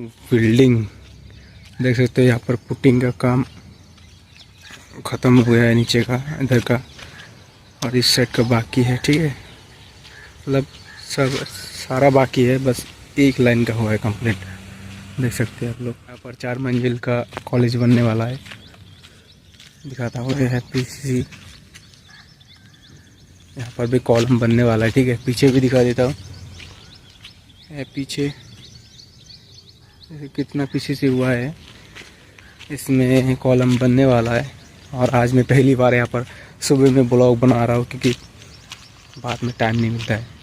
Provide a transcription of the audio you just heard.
Building देख सकते हो, यहाँ पर पुटिंग का काम ख़त्म हो गया है नीचे का, इधर का, और इस साइड का बाकी है। ठीक है, मतलब सब सारा बाकी है, बस एक लाइन का हुआ है कंप्लीट। देख सकते हैं आप लोग, यहाँ पर 4 मंजिल का कॉलेज बनने वाला है। दिखाता हूँ, ये है पीसीसी, यहाँ पर भी कॉलम बनने वाला है। ठीक है, पीछे भी दिखा देता हूँ, पीछे कितना पीसीसी हुआ है, इसमें कॉलम बनने वाला है। और आज मैं पहली बार यहाँ पर सुबह में ब्लॉग बना रहा हूँ, क्योंकि बाद में टाइम नहीं मिलता है।